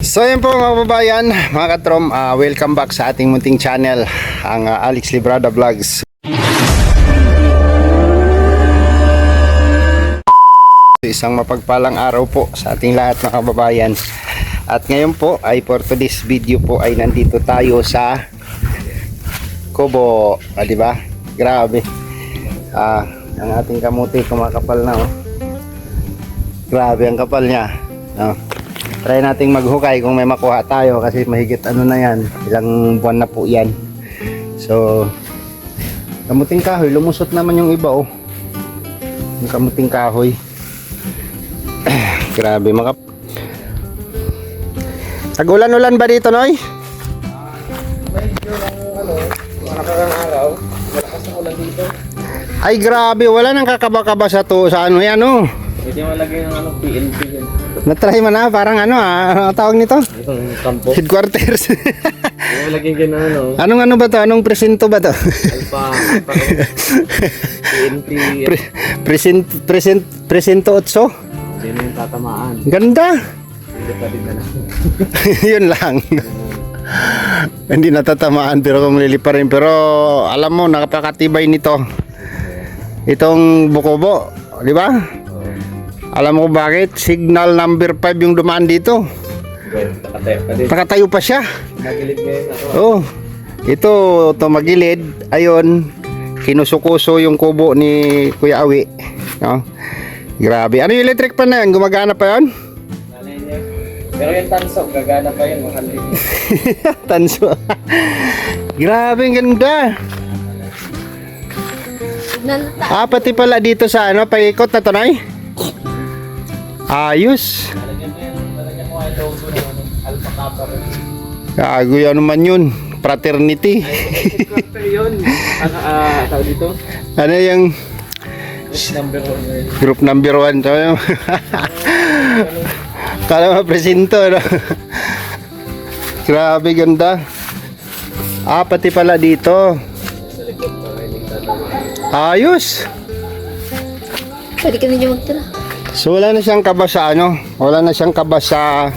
So yun po mga kababayan, mga katrom, welcome back sa ating munting channel, ang Alex Librada Vlogs. Isang mapagpalang araw po sa ating lahat mga kababayan. At ngayon po ay for today's video po ay nandito tayo sa Kubo, di ba? Grabe. Ang ating kamuti kumakapal na oh. Grabe ang kapal niya. Try nating maghukay kung may makuha tayo kasi mahigit ano na yan, ilang buwan na po yan. So kamuting kahoy, lumusot naman yung iba oh. Yung kamuting kahoy. Grabe tag-ulan-ulan ba dito, Noy? Medyo ng nakakang araw, malakas ang ulan dito. Ay grabe, wala nang kakaba-kaba sa ano yan oh. Pwede malagay ng PNP yan. Na-try mo na, parang ano tawag nito? Itong kampo. Headquarters. Pwede malagay ka na Anong ba to? Anong presinto ba to? Alpa PNP. Presinto 8? Hindi na yung tatamaan. Ganda. Hindi pa din na lang. Yun lang. Hindi natatamaan pero kung lilipa rin. Pero alam mo, nakapakatibay nito. Itong bukobo, di ba? Alam mo bakit? Signal number 5 yung dumaan dito. Nakatayo pa siya. Nagilid ngayon ako. Oh, ito magilid. Ayun, kinusukuso yung kubo ni Kuya Awi. No? Grabe. Ano yung electric pan na yan? Gumagana pa yun? Pero yung tanso, gagana pa yun. Mahalin. Tanso. Grabe, ang ganda. Pati pala dito sa paikot na to, Nay. Ayos. Lalagyan mo ay logo ng Alpha Kappa. Gago yan naman yun. Fraternity. Headquarter yun. Tawag dito? Ano yung Number 1. group number 1? So, yung kala mo presinto, no? Grabe, ganda. Pati pala dito. Sa likod para hindi tatamaan. Ayos. Pwede ka na dyan magtira. So wala na siyang kaba sa wala na siyang kaba sa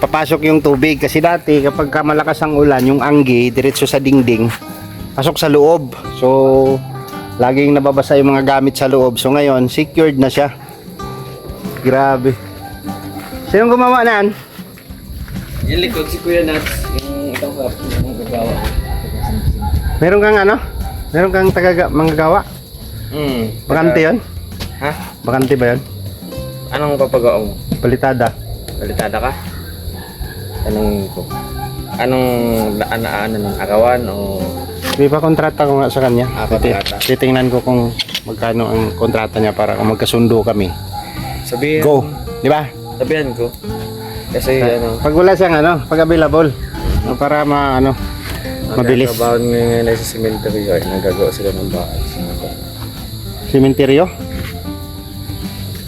papasok yung tubig. Kasi dati kapag malakas ang ulan, yung anggi diretso sa dingding, pasok sa loob. So laging nababasa yung mga gamit sa loob. So ngayon, secured na siya. Grabe. Sinong gumawa naan? Yung likod si Kuya Nats, yung itong hap, yung gagawa. Meron kang Meron kang manggagawa? Bakante yun? Ha? Bakante ba yun? Anong papagawa mo? Palitada. Balitada ka? Anong ng agawan o... May pa kontrata ko nga sa kanya. Kontrata. Titingnan ko kung magkano ang kontrata niya para kung magkasundo kami. Sabihin. Go! Di ba? Sabihan ko. Kasi Pag wala siyang pag available. Para mabilis. Ang trabaho ngayon ay sa cemetery ay nagagawa sila ng bahay. Sementeryo?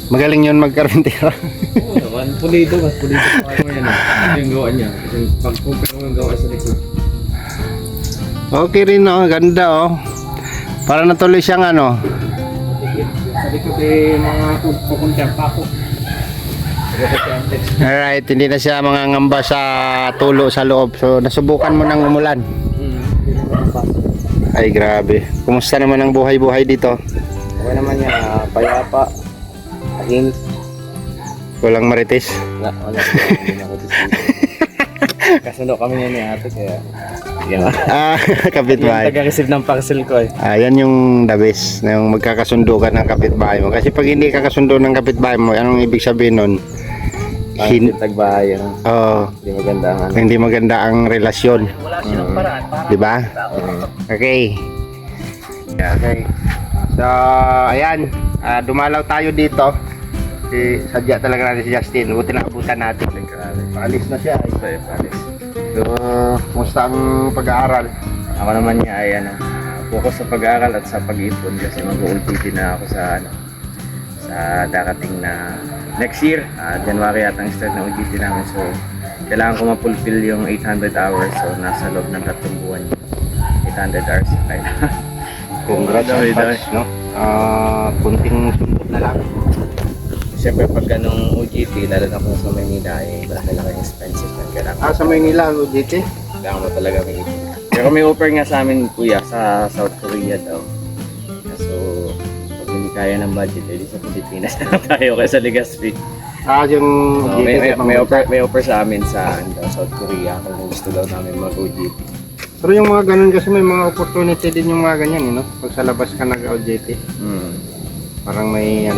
Magaling yun magkarpintero. Oo naman, pulido. Mas pulido pa kayo yan. Ito yung gawa niya. Yung pag-compare mo yung gawa sa likod. Okay rin ganda Para natuloy siyang Sa likod mga pupunta pako. Alright, hindi na siya mangangamba sa tulo sa loob. So nasubukan mo ng umulan. Ay grabe. Kumusta naman ang buhay-buhay dito? Okay naman yan, payapa. Ahim. Walang marites? Wala. Kasundo kami niya ni ate kaya. Yan. Kapitbahay. Yung taga-receive ng parcel ko eh. Yan yung the best, na yung magkakasundo ka ng kapitbahay mo. Kasi pag hindi ka kasundo ng kapitbahay mo, anong ibig sabihin nun? Tagbahay yan. Hindi maganda ang Hindi maganda ang relasyon. Wala silang paraan para. Diba? Okay. Okay. So, ayan. Dumalaw tayo dito. Sadya talaga natin si Justin. Buti nakabutan natin. Paalis na siya. Paalis. So, kumusta ang pag-aaral? Ako naman niya ay focus sa pag-aaral at sa pag-ipon kasi mag-ULPT na ako sa sa darating na next year. January at ang start ng UGT namin. So, kailangan ko ma-fulfill yung 800 hours. So, nasa loob ng 3 buwan. 800 hours. Congrats, no? Kunting sundot na lang. Siyempre pag ganong OGT, lalo na kung sa Manila ay malaki-laki expenses na kailangan Sa Maynila, OJT. Kailangan mo talaga may ipon. Pero may offer nga sa amin, kuya, sa South Korea daw. So, pag hindi kaya ng budget, edi sa Pilipinas na lang tayo kaysa Legazpi. Yung So, OJT. may offer sa amin sa South Korea kung gusto daw namin mag-OJT. Pero yung mga ganun kasi may mga opportunity din yung mga ganyan, no? Pag sa labas ka nag-OJT. Parang may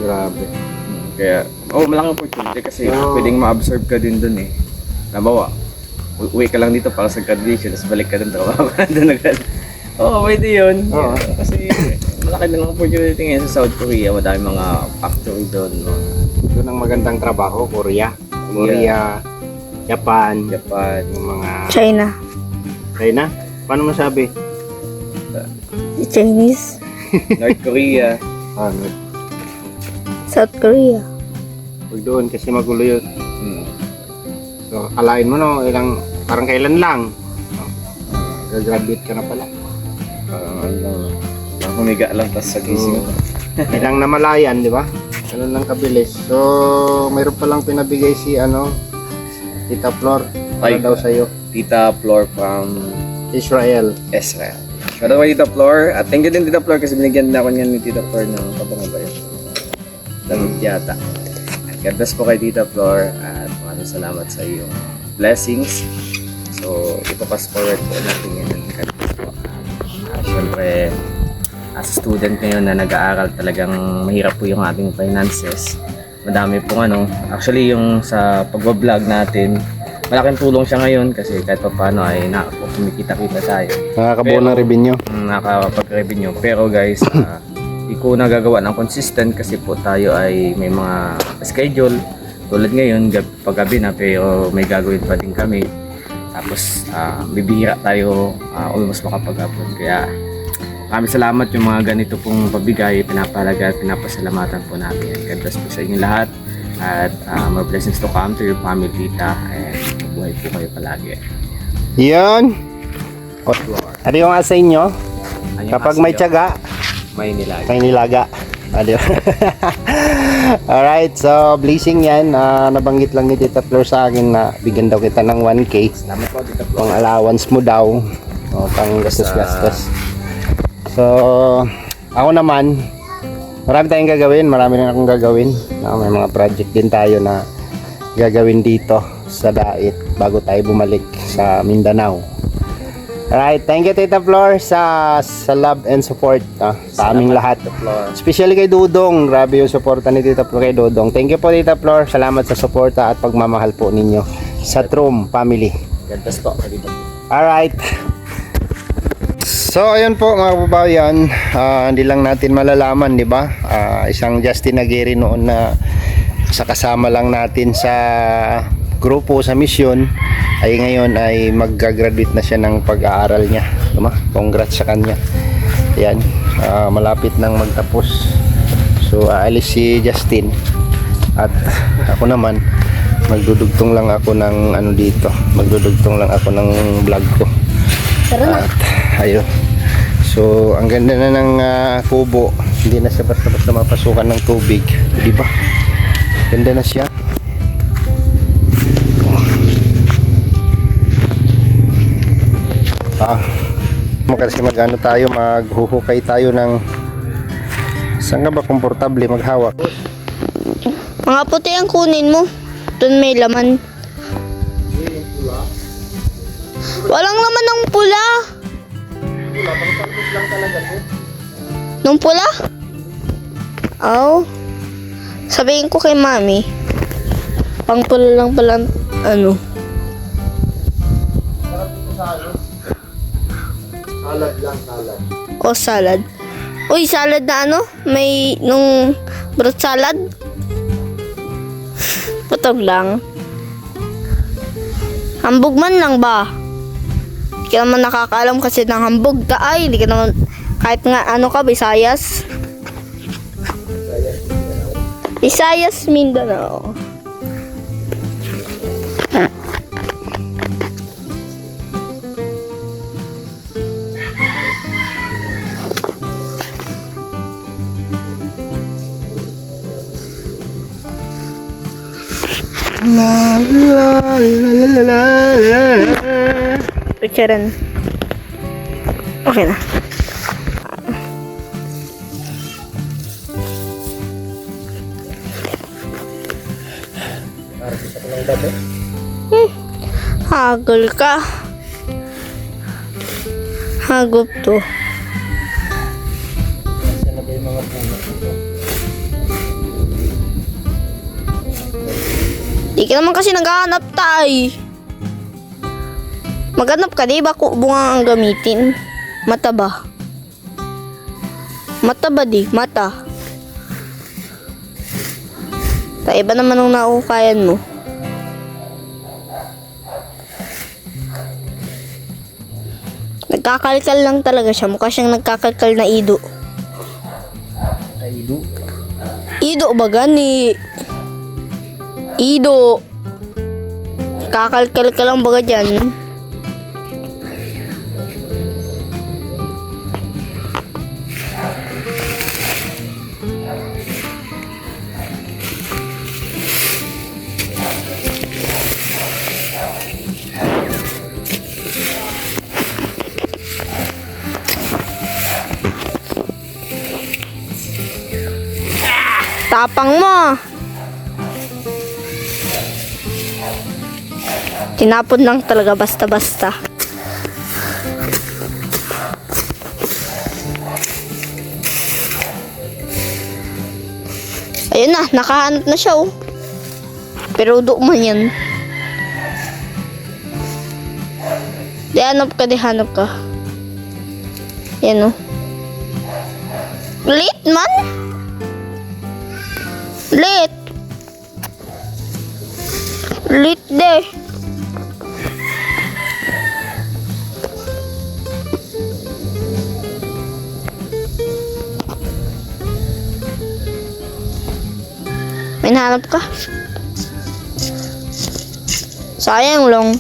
grabe. Kaya, malaking opportunity kasi Oo. pwedeng ma-absorb ka din dun eh. Nabawa, uwi ka lang dito para sa graduation, tapos balik ka dun, trabaho ka dun agad. Pwede yun. Oo. Kasi malaki din ang opportunity ngayon sa South Korea, madami mga factory doon. Doon ang magandang trabaho, Korea. Japan, Japan, yung mga China. China. Paano masabi? Chinese. North Korea. Ano? South Korea. Huwag doon kasi magulo yun. Hmm. So, alain mo no, parang kailan lang. Gagraduate ka na pala. Humiga lang, tapos sa gising. Ilang namalayan, di ba? Ganun lang kabilis. So, mayroon palang pinabigay si Tita Flor. Ay. Daw sa'yo. Tita Flor from Israel. Israel. Shout out kay Tita Flor. At thank you din Tita Flor kasi binigyan na ako niyan ni Tita Flor ng kabango ba yun? Damit yata. At God bless po kay Tita Flor at maraming salamat sa iyong blessings. So, ipapass forward po natin yun. God bless po. Siyempre, as a student ngayon na nag-aaral, talagang mahirap po yung ating finances. Madami pong actually yung sa pag-vlog natin, malaking tulong siya ngayon kasi kahit pa paano ay kumikita-kita tayo. Nakakabuo ng revenue. Nakakapag-revenue. Pero guys, di ko nagagawa ng consistent kasi po tayo ay may mga schedule. Tulad ngayon, paggabi na pero may gagawin pa din kami. Tapos bibihira tayo almost makapag-upload. Kaya maraming salamat yung mga ganito pong pabigay, pinapalaga at pinapasalamatan po natin. God bless po sa inyo lahat. At more blessings to come to your family, tita. And mabuhay po kayo palagi. Yan. Ano yung asa inyo? Kapag may tiyaga, may nilaga. may nilaga. Alright, so blessing yan. Nabanggit lang ni Tita Flor sa akin na bigyan daw kita ng 1K. Salamat po, Tita Flor. Pang allowance mo daw. Pang gastos-gastos. So, ako naman, marami tayong gagawin. Marami rin akong gagawin. May mga project din tayo na gagawin dito sa Dait bago tayo bumalik sa Mindanao. Alright, thank you Tita Flor sa love and support sa aming lahat. Tita Flor. Especially kay Dudong, grabe yung suporta ni Tita Flor kay Dudong. Thank you po Tita Flor, salamat sa suporta at pagmamahal po ninyo sa Trum family. God bless po, Tita Flor. Alright. So ayun po mga kababayan, hindi lang natin malalaman, di ba? Isang Justin Aguirre noon na sa kasama lang natin sa grupo sa mission ay ngayon ay mag-graduate na siya ng pag-aaral niya, diba? Congrats sa kanya. Yan, malapit nang magtapos. So aalis si Justin at ako naman magdudugtong lang ako ng dito, magdudugtong lang ako ng vlog ko. Tara na. At ayun. So ang ganda na ng kubo, hindi na siya basta-basta mapasukan ng tubig, di ba? Ganda na siya. Kasi tayo, maghuhukay tayo ng saan ka ba komportable maghawak? Mga puti ang kunin mo. Doon may laman. Walang laman ng pula. Nung pula? Oh. Sabihin ko kay mami. Pang pula lang pala Salad lang, salad. O salad. Uy, salad na may nung fruit salad. Putog lang. Hambog man lang ba? Hindi ka naman nakakaalam kasi ng hambog ka ay. Hindi ka naman, kahit nga ka, Visayas. Visayas, Mindanao. La La, la, la, la, la, la. Picturean. Okay na. Hagol ka. Hagop to. Di ka naman kasi naghahanap tay. Maghanap ka, di ba? Bunga ang gamitin. Mata ba? Mata ba di? Mata. Ta iba naman ang nauukayan mo. Nagkakalkal lang talaga siya. Mukha siyang nagkakalkal na ido. Ido. Ido ba gani? Ido. Kakalkal ka lang baga dyan. Tapang mo. Tinapon lang talaga basta-basta. Ayun na, nakahanap na siya oh. Pero udo man yan. Di hanap ka. Yan oh. Late man? Late deh. May nahanap ka? Sayang lang.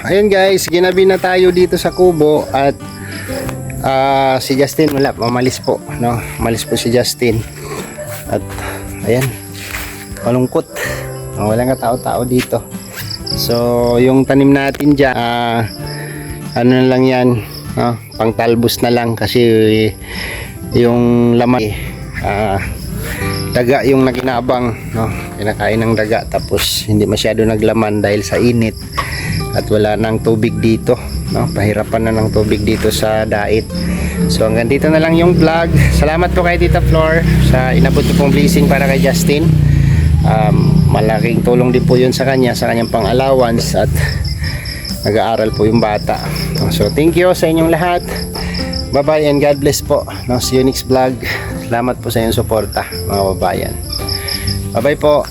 Ayun guys, ginabi na tayo dito sa kubo at si Justin wala, mamalis po, no? Malis po si Justin. At ayan, malungkot. Walang katao-tao dito. So, yung tanim natin diyan, ano na lang 'yan, no? Pangtalbos na lang kasi yung laman daga yung naginabang, no? Kinakain ng daga tapos hindi masyado naglaman dahil sa init. At wala nang tubig dito, no? Pahirapan na ng tubig dito sa dait. So hanggang dito na lang yung vlog. Salamat po kay Tita Flor sa inabot niyo pong blessing para kay Justin. Malaking tulong din po yun sa kanyang pang allowance at nag-aaral po yung bata. So thank you sa inyong lahat. Bye-bye and God bless po. No, si Unix Vlog. Salamat po sa inyong suporta, mga babayan. Bye-bye po.